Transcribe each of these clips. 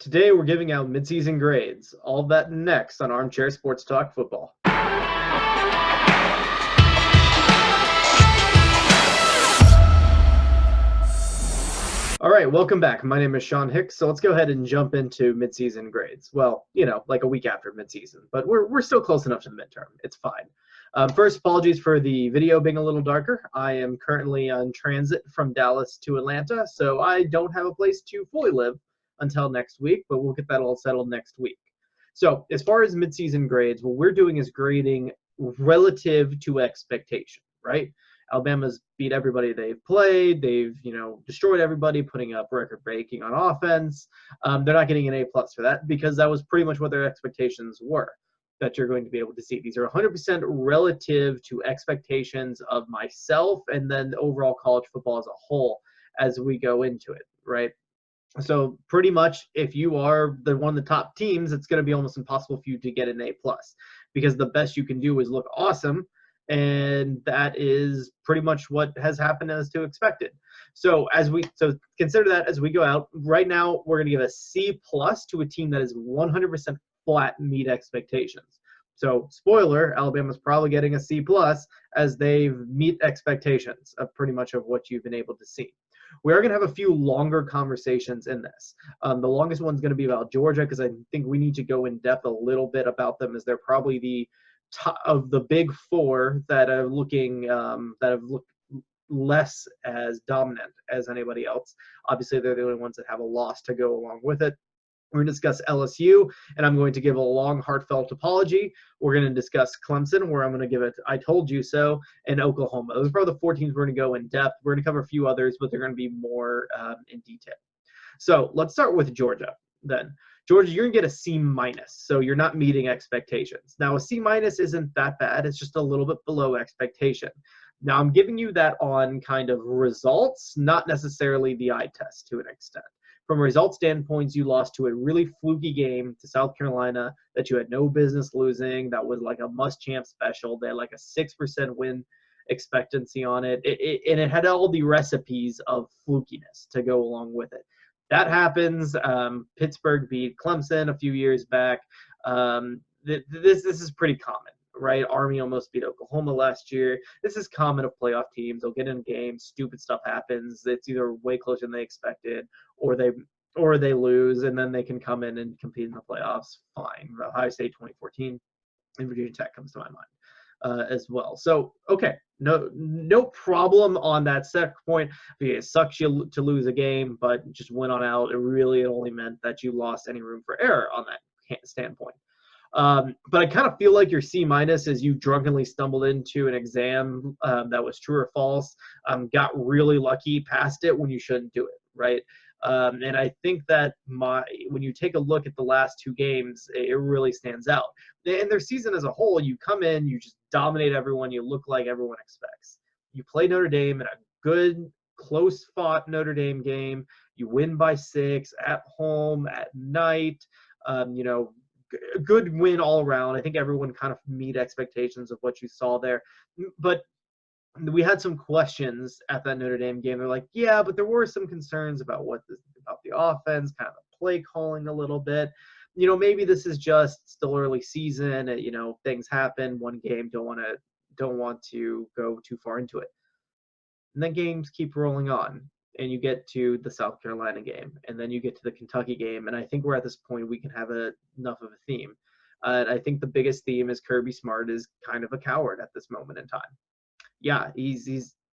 Today we're giving out midseason grades. All of that next on Armchair Sports Talk Football. All right, welcome back. My name is Sean Hicks, so let's go ahead and jump into midseason grades. Well, like a week after midseason, but we're still close enough to the midterm. It's fine. First, apologies for the video being a little darker. I am currently on transit from Dallas to Atlanta, so I don't have a place to fully live until next week, but we'll get that all settled next week. So as far as midseason grades, what we're doing is grading relative to expectation, right? Alabama's beat everybody they've played. They've, destroyed everybody, putting up record breaking on offense. They're not getting an A+ for that because that was pretty much what their expectations were that you're going to be able to see. These are 100% relative to expectations of myself and then overall college football as a whole as we go into it, right? So pretty much if you are one of the top teams, it's going to be almost impossible for you to get an A+ because the best you can do is look awesome. And that is pretty much what has happened as to expected. So consider that as we go out. Right now, we're going to give a C+ to a team that is 100% flat meet expectations. So spoiler, Alabama's probably getting a C+ as they meet expectations of pretty much of what you've been able to see. We are going to have a few longer conversations in this. The longest one's going to be about Georgia because I think we need to go in depth a little bit about them as they're probably the top of the big four that have looked less as dominant as anybody else. Obviously, they're the only ones that have a loss to go along with it. We're going to discuss LSU, and I'm going to give a long, heartfelt apology. We're going to discuss Clemson, where I'm going to give it I told you so, and Oklahoma. Those are probably the 4 teams we're going to go in depth. We're going to cover a few others, but they're going to be more in detail. So let's start with Georgia then. Georgia, you're going to get a C-, so you're not meeting expectations. Now, a C- isn't that bad. It's just a little bit below expectation. Now, I'm giving you that on kind of results, not necessarily the eye test to an extent. From a result standpoint, you lost to a really fluky game to South Carolina that you had no business losing. That was like a must-champ special. They had like a 6% win expectancy on it. And it had all the recipes of flukiness to go along with it. That happens. Pittsburgh beat Clemson a few years back. This is pretty common, right? Army almost beat Oklahoma last year. This is common of playoff teams. They'll get in games, stupid stuff happens. It's either way closer than they expected, or they lose, and then they can come in and compete in the playoffs. Fine. Ohio State 2014 and Virginia Tech comes to my mind as well. So, okay, no problem on that second point. It sucks you to lose a game, but just went on out. It only meant that you lost any room for error on that standpoint. But I kind of feel like your C- is you drunkenly stumbled into an exam that was true or false, got really lucky, passed it when you shouldn't do it, right? And I think that when you take a look at the last 2 games, it really stands out. In their season as a whole, you come in, you just dominate everyone, you look like everyone expects. You play Notre Dame in a good, close-fought Notre Dame game. You win by 6 at home, at night. Good win all around. I think everyone kind of meet expectations of what you saw there. But we had some questions at that Notre Dame game. They're like, yeah, but there were some concerns about about the offense, kind of the play calling a little bit. Maybe this is just still early season. Things happen. One game, don't want to go too far into it. And then games keep rolling on, and you get to the South Carolina game, and then you get to the Kentucky game. And I think we're at this point we can have enough of a theme. I think the biggest theme is Kirby Smart is kind of a coward at this moment in time. Yeah,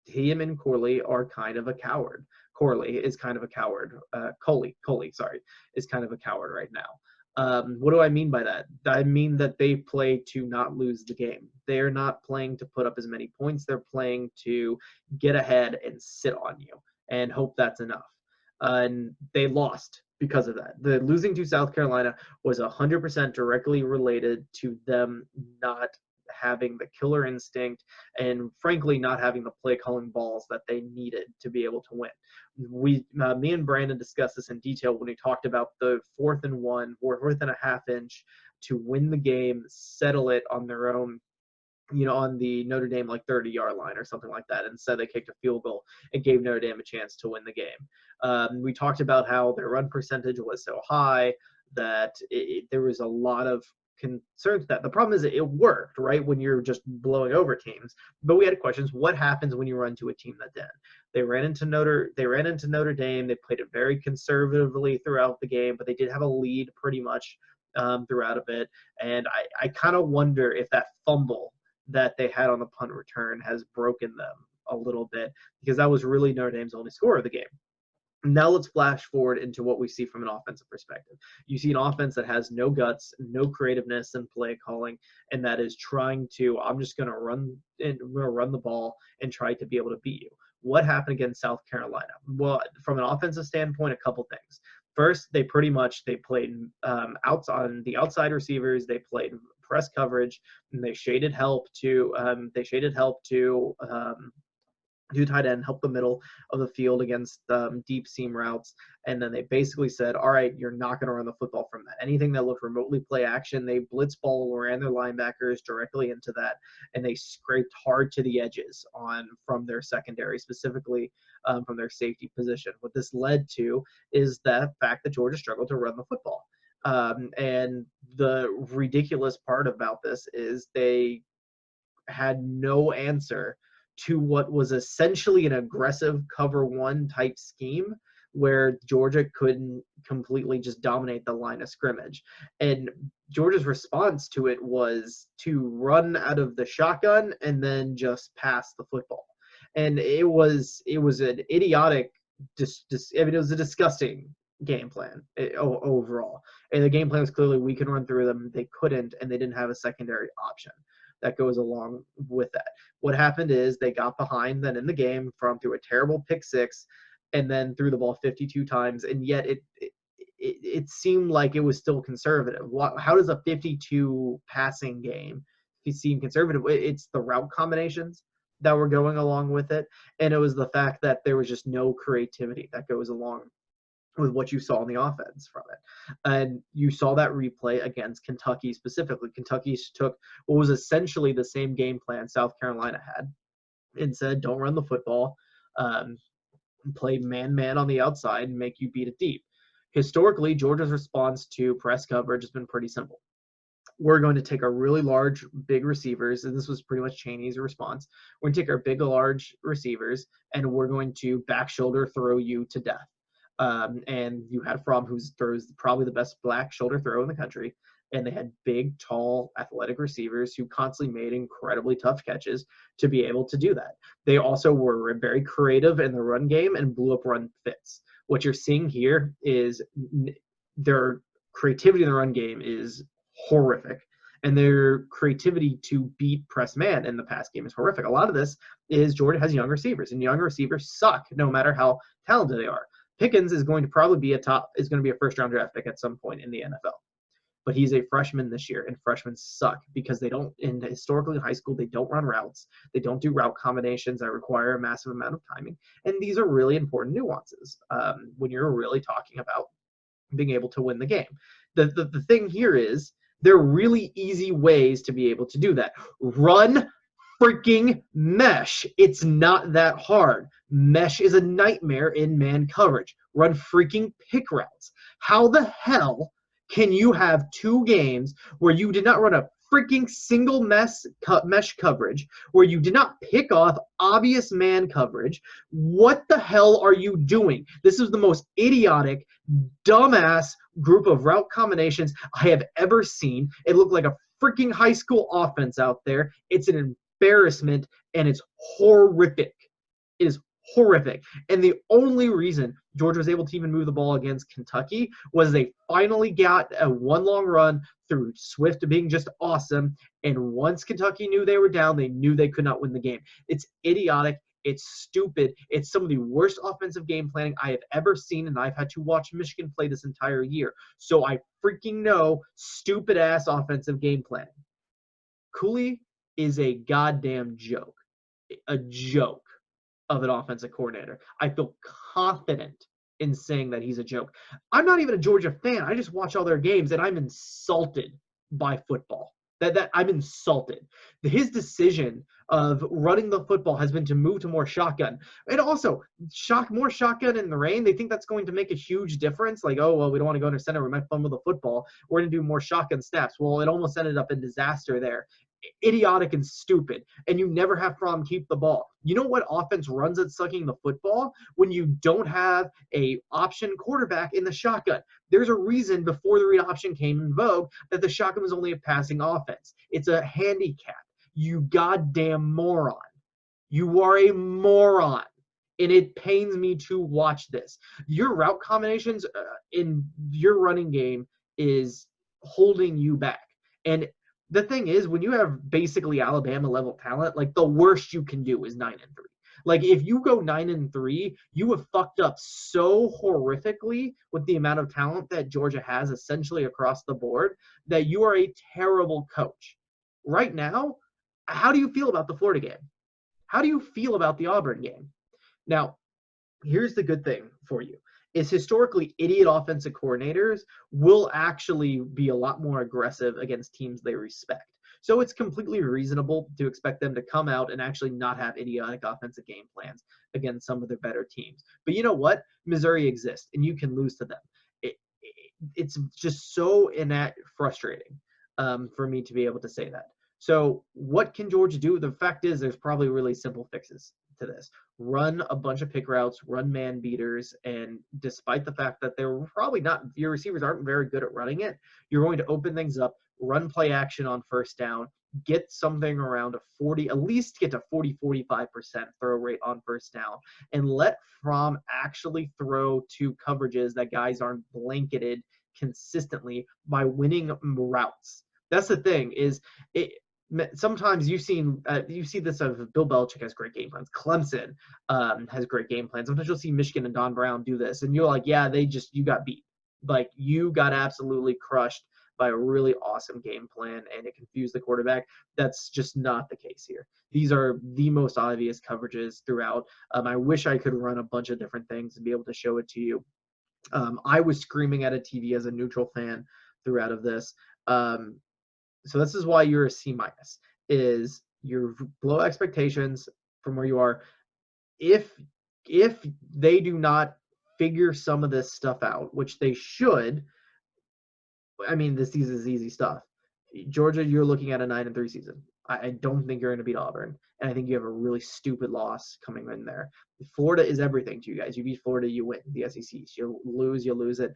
him and Corley are kind of a coward. Corley is kind of a coward. Coley, sorry, is kind of a coward right now. What do I mean by that? I mean that they play to not lose the game. They're not playing to put up as many points. They're playing to get ahead and sit on you and hope that's enough. And they lost because of that. The losing to South Carolina was 100% directly related to them not having the killer instinct and frankly not having the play calling balls that they needed to be able to win. Me and Brandon discussed this in detail when we talked about the 4th and 1, 4th and a half inch to win the game, settle it on their own on the Notre Dame 30-yard line or something like that. Instead, they kicked a field goal and gave Notre Dame a chance to win the game. We talked about how their run percentage was so high that there was a lot of concerns with that. The problem is it worked, right, when you're just blowing over teams. But we had questions. What happens when you run to a team that didn't? They ran into Notre Dame. They played it very conservatively throughout the game, but they did have a lead pretty much throughout of it. And I kind of wonder if that fumble that they had on the punt return has broken them a little bit, because that was really Notre Dame's only score of the game. Now let's flash forward into what we see from an offensive perspective. You see an offense that has no guts, no creativeness in play calling, and that is trying to, I'm going to run the ball and try to be able to beat you. What happened against South Carolina? Well, from an offensive standpoint, a couple things. First, they played on the outside receivers. They played press coverage, and they shaded help to tight end, help the middle of the field against deep seam routes. And then they basically said, all right, you're not going to run the football from that. Anything that looked remotely play action, they blitz ball, ran their linebackers directly into that, and they scraped hard to the edges from their secondary, specifically from their safety position. What this led to is the fact that Georgia struggled to run the football. And the ridiculous part about this is they had no answer to what was essentially an aggressive cover one type scheme where Georgia couldn't completely just dominate the line of scrimmage. And Georgia's response to it was to run out of the shotgun and then just pass the football. And it was an idiotic, it was a disgusting game plan overall. And the game plan was clearly we can run through them. They couldn't, and they didn't have a secondary option that goes along with that. What happened is they got behind then in the game through a terrible pick six, and then threw the ball 52 times, and yet it seemed like it was still conservative. How does a 52 passing game seem conservative? It's the route combinations that were going along with it, and it was the fact that there was just no creativity that goes along with what you saw in the offense from it. And you saw that replay against Kentucky specifically. Kentucky took what was essentially the same game plan South Carolina had and said, don't run the football, play man-man on the outside and make you beat it deep. Historically, Georgia's response to press coverage has been pretty simple. We're going to take our really large, big receivers, and this was pretty much Chaney's response. We're going to take our big, large receivers, and we're going to back shoulder throw you to death. And you had Fromm, who throws probably the best back shoulder throw in the country, and they had big, tall, athletic receivers who constantly made incredibly tough catches to be able to do that. They also were very creative in the run game and blew up run fits. What you're seeing here is their creativity in the run game is horrific, and their creativity to beat press man in the pass game is horrific. A lot of this is Georgia has young receivers, and young receivers suck no matter how talented they are. Pickens is going to probably be a first-round draft pick at some point in the NFL. But he's a freshman this year, and freshmen suck because historically in high school, they don't run routes. They don't do route combinations that require a massive amount of timing. And these are really important nuances when you're really talking about being able to win the game. The thing here is there are really easy ways to be able to do that. Run freaking mesh. It's not that hard. Mesh is a nightmare in man coverage. Run freaking pick routes. How the hell can you have 2 games where you did not run a freaking single mesh coverage, where you did not pick off obvious man coverage? What the hell are you doing? This is the most idiotic, dumbass group of route combinations I have ever seen. It looked like a freaking high school offense out there. It's an embarrassment, and it's horrific. It is horrific. And the only reason Georgia was able to even move the ball against Kentucky was they finally got a one long run through Swift being just awesome. And once Kentucky knew they were down, they knew they could not win the game. It's idiotic. It's stupid. It's some of the worst offensive game planning I have ever seen, and I've had to watch Michigan play this entire year. So I freaking know stupid-ass offensive game planning. Cooley is a goddamn joke. A joke of an offensive coordinator. I feel confident in saying that he's a joke. I'm not even a Georgia fan. I just watch all their games, and I'm insulted by football. That I'm insulted. His decision of running the football has been to move to more shotgun. And also, more shotgun in the rain. They think that's going to make a huge difference. Like, oh, well, we don't want to go under center. We might fumble the football. We're going to do more shotgun snaps. Well, it almost ended up in disaster there. Idiotic and stupid. And you never have problem keep the ball. You know what offense runs at sucking the football? When you don't have a option quarterback in the shotgun. There's a reason before the read option came in vogue that the shotgun was only a passing offense. It's a handicap. You goddamn moron. You are a moron. And it pains me to watch this. Your route combinations in your running game is holding you back. And the thing is, when you have basically Alabama level talent, like the worst you can do is 9-3. Like if you go 9-3, you have fucked up so horrifically with the amount of talent that Georgia has essentially across the board that you are a terrible coach. Right now, how do you feel about the Florida game? How do you feel about the Auburn game? Now, here's the good thing for you is historically idiot offensive coordinators will actually be a lot more aggressive against teams they respect. So it's completely reasonable to expect them to come out and actually not have idiotic offensive game plans against some of their better teams. But you know what? Missouri exists, and you can lose to them. It's just so frustrating for me to be able to say that. So what can Georgia do? The fact is there's probably really simple fixes to this. Run a bunch of pick routes, run man beaters, and despite the fact that they're probably not, your receivers aren't very good at running it, you're going to open things up, run play action on first down, get something around a 40, at least get to 40-45% throw rate on first down, and let Fromm actually throw to coverages that guys aren't blanketed consistently by winning routes. That's the thing is sometimes you see this of Bill Belichick has great game plans. Clemson has great game plans. Sometimes you'll see Michigan and Don Brown do this, and you're like, yeah, you got beat. Like you got absolutely crushed by a really awesome game plan, and it confused the quarterback. That's just not the case here. These are the most obvious coverages throughout. I wish I could run a bunch of different things and be able to show it to you. I was screaming at a TV as a neutral fan throughout of this. So this is why you're a C-, is you're below expectations from where you are. If they do not figure some of this stuff out, which they should, I mean, this is easy stuff. Georgia, you're looking at a 9-3 season. I don't think you're going to beat Auburn, and I think you have a really stupid loss coming in there. Florida is everything to you guys. You beat Florida, you win the SEC. You lose it.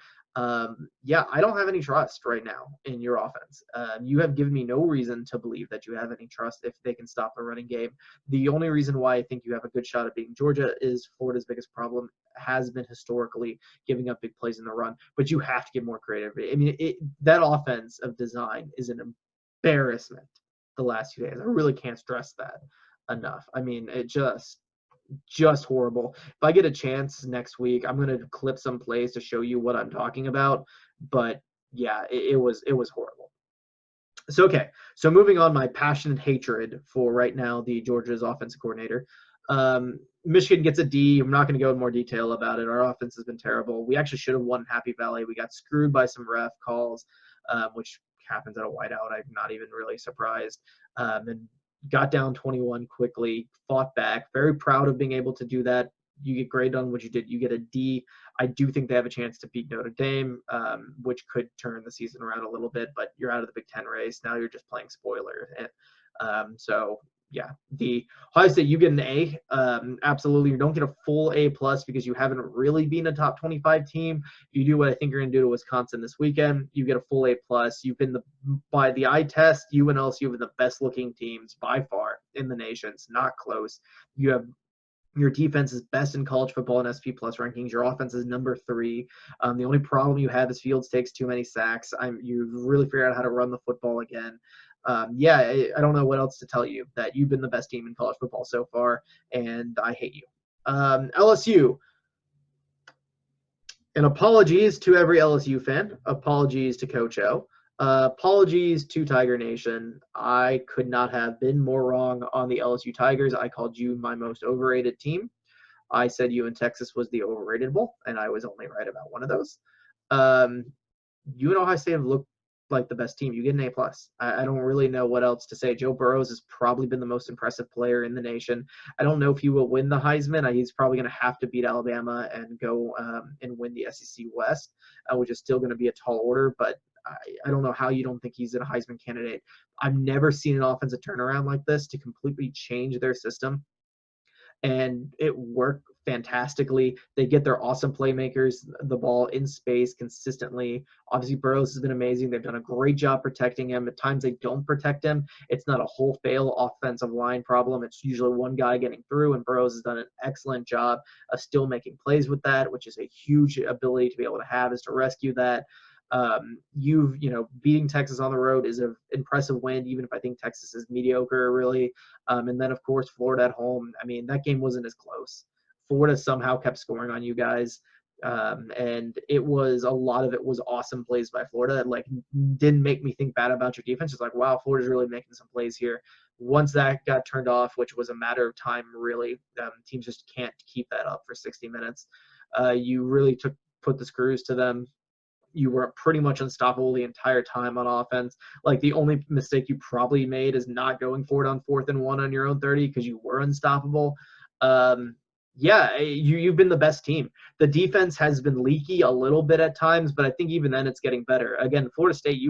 Yeah, I don't have any trust right now in your offense. You have given me no reason to believe that you have any trust if they can stop the running game. The only reason why I think you have a good shot at beating Georgia is Florida's biggest problem has been historically giving up big plays in the run, but you have to get more creative. I mean, that offense of design is an embarrassment the last few days. I really can't stress that enough. I mean, it just horrible. If I get a chance next week, I'm going to clip some plays to show you what I'm talking about. But yeah, it was horrible. So, okay. So moving on, my passionate hatred for right now, the Georgia's offensive coordinator. Michigan gets a D. I'm not going to go in more detail about it. Our offense has been terrible. We actually should have won Happy Valley. We got screwed by some ref calls, which happens at a whiteout. I'm not even really surprised. And got down 21 quickly, fought back. Very proud of being able to do that. You get graded on what you did. You get a D. I do think they have a chance to beat Notre Dame, which could turn the season around a little bit, but you're out of the Big Ten race. Now you're just playing spoiler. So yeah, the Ohio State, you get an A. Absolutely. You don't get a full A+ because you haven't really been a top 25 team. You do what I think you're going to do to Wisconsin this weekend. You get a full A+. You've been by the eye test, you and LSU have been the best looking teams by far in the nation. It's not close. You have your defense is best in college football and SP Plus rankings. Your offense is number 3. The only problem you have is Fields takes too many sacks. You've really figured out how to run the football again. I don't know what else to tell you, that you've been the best team in college football so far, and I hate you. LSU. And apologies to every LSU fan. Apologies to Coach O. Apologies to Tiger Nation. I could not have been more wrong on the LSU Tigers. I called you my most overrated team. I said you in Texas was the overrated bowl, and I was only right about one of those. You and Ohio State have looked like the best team. You get an A plus. I don't really know what else to say. Joe Burrows has probably been the most impressive player in the nation. I don't know if he will win the Heisman. He's probably going to have to beat Alabama and go and win the SEC West, which is still going to be a tall order. But I don't know how you don't think he's a Heisman candidate. I've never seen an offensive turnaround like this to completely change their system, and it worked fantastically. They get their awesome playmakers the ball in space consistently. Obviously, Burrows has been amazing. They've done a great job protecting him. At times, they don't protect him. It's not a whole fail offensive line problem. It's usually one guy getting through, and Burrows has done an excellent job of still making plays with that, which is a huge ability to be able to have, is to rescue that. Beating Texas on the road is an impressive win, even if I think Texas is mediocre, really. And then, of course, Florida at home. I mean, that game wasn't as close. Florida somehow kept scoring on you guys. And a lot of it was awesome plays by Florida. Like, didn't make me think bad about your defense. It's like, wow, Florida's really making some plays here. Once that got turned off, which was a matter of time, really, teams just can't keep that up for 60 minutes. You really put the screws to them. You were pretty much unstoppable the entire time on offense. Like, the only mistake you probably made is not going for it on 4th and 1 on your own 30 because you were unstoppable. You've been the best team. The defense has been leaky a little bit at times, but I think even then it's getting better. Again, Florida State,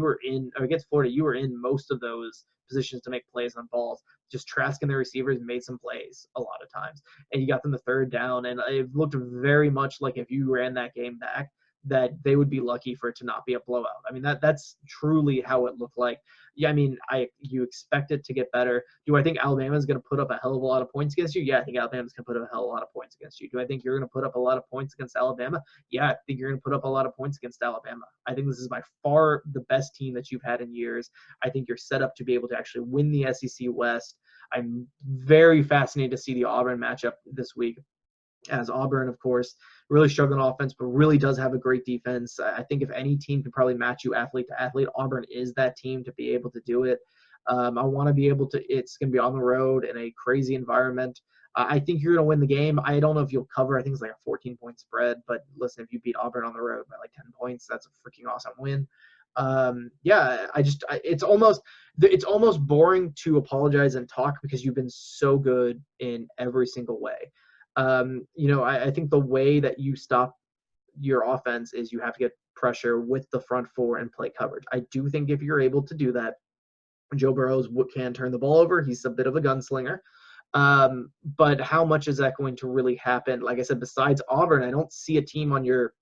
against Florida, you were in most of those positions to make plays on balls. Just Trask and their receivers made some plays a lot of times, and you got them the 3rd down, and it looked very much like if you ran that game back, that they would be lucky for it to not be a blowout. I mean, that's truly how it looked like. Yeah, I mean, you expect it to get better. Do I think Alabama is going to put up a hell of a lot of points against you? Yeah, I think Alabama's going to put up a hell of a lot of points against you. Do I think you're going to put up a lot of points against Alabama? Yeah, I think you're going to put up a lot of points against Alabama. I think this is by far the best team that you've had in years. I think you're set up to be able to actually win the SEC West. I'm very fascinated to see the Auburn matchup this week, as Auburn, of course, really struggling on offense, but really does have a great defense. I think if any team can probably match you athlete to athlete, Auburn is that team to be able to do it. I want to be able to – it's going to be on the road in a crazy environment. I think you're going to win the game. I don't know if you'll cover. I think it's like a 14-point spread. But listen, if you beat Auburn on the road by like 10 points, that's a freaking awesome win. It's almost boring to apologize and talk because you've been so good in every single way. I think the way that you stop your offense is you have to get pressure with the front 4 and play coverage. I do think if you're able to do that, Joe Burrows can turn the ball over. He's a bit of a gunslinger. But how much is that going to really happen? Like I said, besides Auburn, I don't see a team on your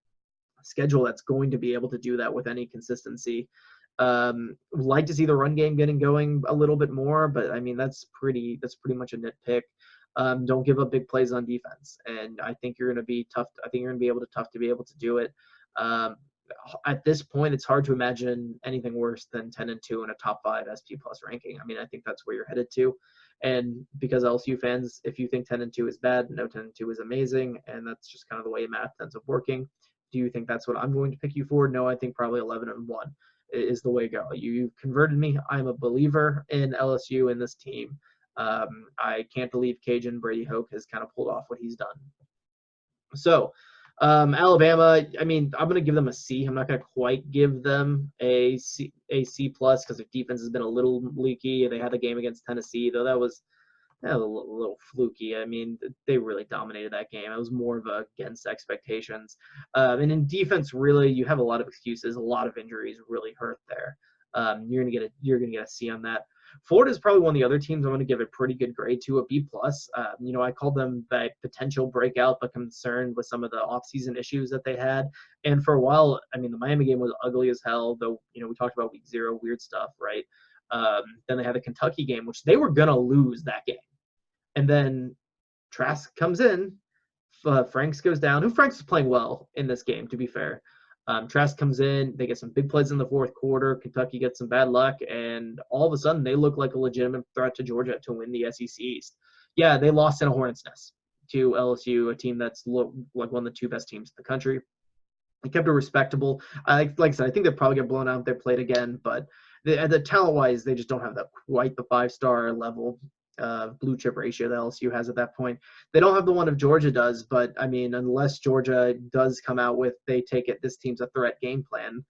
schedule that's going to be able to do that with any consistency. Like to see the run game getting going a little bit more, but I mean, that's pretty much a nitpick. Don't give up big plays on defense, and I think you're going to be tough. I think you're going to be tough to be able to do it. At this point, it's hard to imagine anything worse than 10-2 in a top 5 SP plus ranking. I mean, I think that's where you're headed to. And because LSU fans, if you think 10-2 is bad, no, 10-2 is amazing, and that's just kind of the way math ends up working. Do you think that's what I'm going to pick you for? No, I think probably 11-1 is the way to go. You've converted me. I'm a believer in LSU and this team. I can't believe Cajun Brady Hoke has kind of pulled off what he's done. So, Alabama, I mean, I'm going to give them a C. I'm not going to quite give them a C plus because their defense has been a little leaky. They had a game against Tennessee, though that was a little fluky. I mean, they really dominated that game. It was more of against expectations. And in defense, really, you have a lot of excuses. A lot of injuries really hurt there. You're gonna get a C on that. Florida is probably one of the other teams I'm going to give a pretty good grade to, a B plus. I called them the potential breakout, but concerned with some of the offseason issues that they had. And for a while, I mean, the Miami game was ugly as hell, though, we talked about week 0, weird stuff, right? Then they had the Kentucky game, which they were going to lose that game. And then Trask comes in, Franks goes down, Franks is playing well in this game, to be fair. Trask comes in, they get some big plays in the 4th quarter, Kentucky gets some bad luck, and all of a sudden they look like a legitimate threat to Georgia to win the SEC East. Yeah, they lost in a hornet's nest to LSU, a team that's like one of the 2 best teams in the country. They kept it respectable. Like I said, I think they'll probably get blown out if they played again, but the talent-wise, they just don't have quite the 5-star level blue chip ratio that LSU has at that point. They don't have the one of Georgia does, but I mean, unless Georgia does come out with this team's a threat game plan,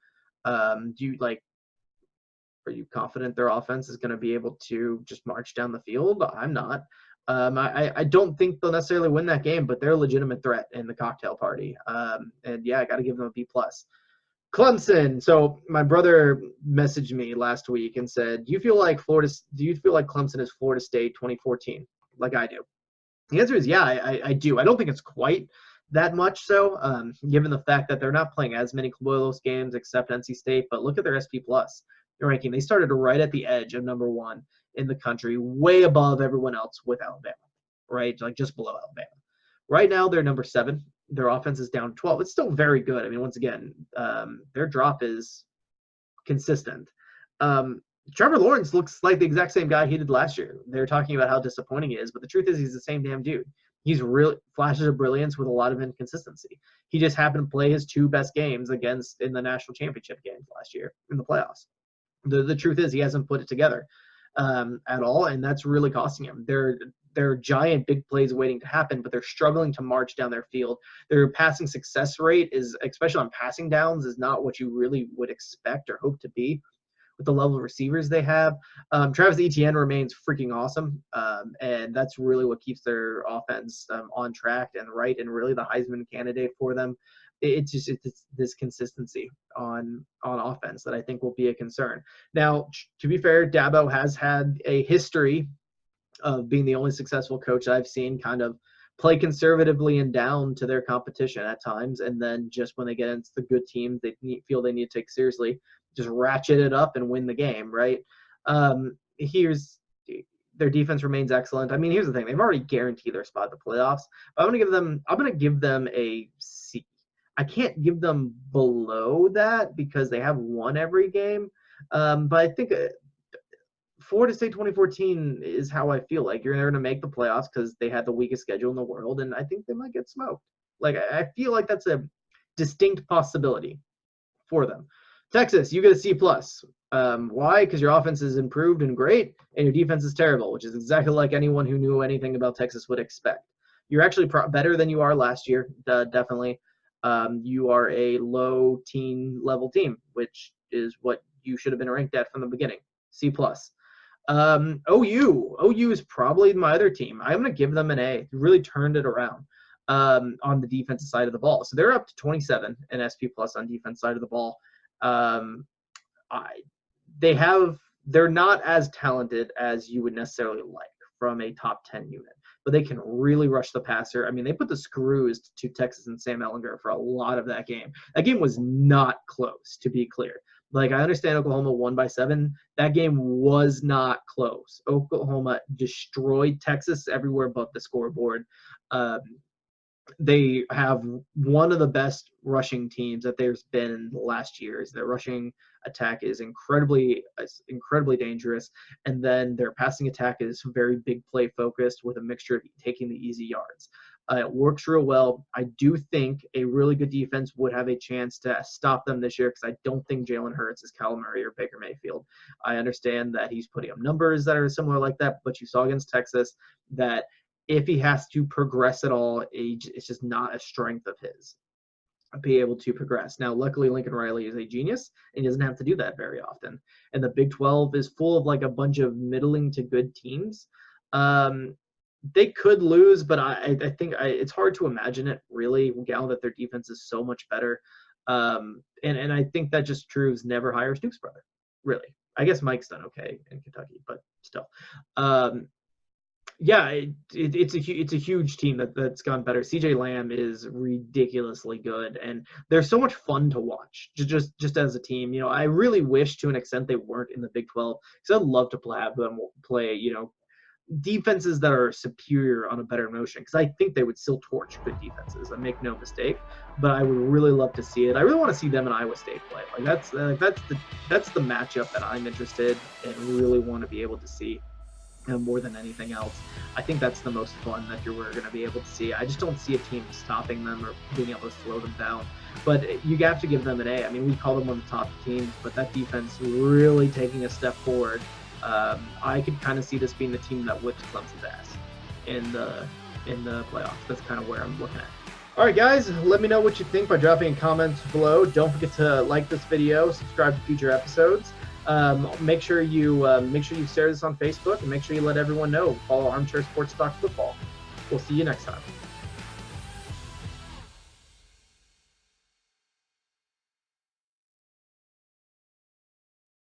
Are you confident their offense is going to be able to just march down the field? I'm not. I don't think they'll necessarily win that game, but they're a legitimate threat in the cocktail party. And yeah, I got to give them a B+. Clemson. So my brother messaged me last week and said, do you feel like Clemson is Florida State 2014? Like I do. The answer is yeah, I do. I don't think it's quite that much so, given the fact that they're not playing as many close games except NC State. But look at their SP Plus ranking. They started right at the edge of number 1 in the country, way above everyone else with Alabama, right? Like just below Alabama. Right now, they're number 7. Their offense is down 12. It's still very good. I mean, once again, their drop is consistent. Trevor Lawrence looks like the exact same guy he did last year. They're talking about how disappointing he is, but the truth is he's the same damn dude. He's really flashes of brilliance with a lot of inconsistency. He just happened to play his 2 best games in the national championship games last year in the playoffs. The truth is he hasn't put it together at all, and that's really costing him. There are giant big plays waiting to happen, but they're struggling to march down their field. Their passing success rate is, especially on passing downs, is not what you really would expect or hope to be with the level of receivers they have. Travis Etienne remains freaking awesome, and that's really what keeps their offense on track and right, and really the Heisman candidate for them. It's this consistency on offense that I think will be a concern. Now, to be fair, Dabo has had a history of being the only successful coach I've seen kind of play conservatively and down to their competition at times, and then just when they get into the good teams feel they need to take seriously, just ratchet it up and win the game, right? Their defense remains excellent. I mean, here's the thing. They've already guaranteed their spot in the playoffs. I'm going to give them a C. I can't give them below that because they have won every game. But I think Florida State 2014 is how I feel like. You're going to make the playoffs because they had the weakest schedule in the world, and I think they might get smoked. Like, I feel like that's a distinct possibility for them. Texas, you get a C+. Why? Because your offense is improved and great, and your defense is terrible, which is exactly like anyone who knew anything about Texas would expect. You're actually better than you are last year, definitely. You are a low teen level team, which is what you should have been ranked at from the beginning. C+. OU is probably my other team. I'm going to give them an A. They really turned it around on the defensive side of the ball. So they're up to 27 in SP Plus on defense side of the ball. They're not as talented as you would necessarily like from a top 10 unit, but they can really rush the passer. I mean, they put the screws to Texas and Sam Ehlinger for a lot of that game. That game was not close, to be clear. Like, I understand Oklahoma won by 7. That game was not close. Oklahoma destroyed Texas everywhere but the scoreboard. They have one of the best rushing teams that there's been in the last years. Their rushing attack is incredibly dangerous, and then their passing attack is very big play focused with a mixture of taking the easy yards. It works real well. I do think a really good defense would have a chance to stop them this year because I don't think Jalen Hurts is Kyler Murray or Baker Mayfield. I understand that he's putting up numbers that are similar like that, but you saw against Texas that if he has to progress at all, it's just not a strength of his to be able to progress. Now, luckily, Lincoln Riley is a genius, and he doesn't have to do that very often. And the Big 12 is full of like a bunch of middling to good teams. They could lose, but I think it's hard to imagine it, really, now that their defense is so much better. And I think that just proves never hire Stoops' brother, really. I guess Mike's done okay in Kentucky, but still. Yeah, it's a huge team that's gone better. CJ Lamb is ridiculously good, and they're so much fun to watch. Just as a team, you know, I really wish to an extent they weren't in the Big 12 because I'd love to have them play, you know, defenses that are superior on a better motion because I think they would still torch good defenses. I make no mistake, but I would really love to see it. I really want to see them and Iowa State play. Like that's the matchup that I'm interested and really want to be able to see. More than anything else, I think that's the most fun that we're going to be able to see. I just don't see a team stopping them or being able to slow them down. But you have to give them an A. I mean, we call them one of the top teams, but that defense really taking a step forward. I could kind of see this being the team that whips Clemson's ass in the playoffs. That's kind of where I'm looking at. All right, guys, let me know what you think by dropping in comments below. Don't forget to like this video, subscribe to future episodes. Make sure you share this on Facebook, and make sure you let everyone know. Follow Armchair Sports Talk Football. We'll see you next time.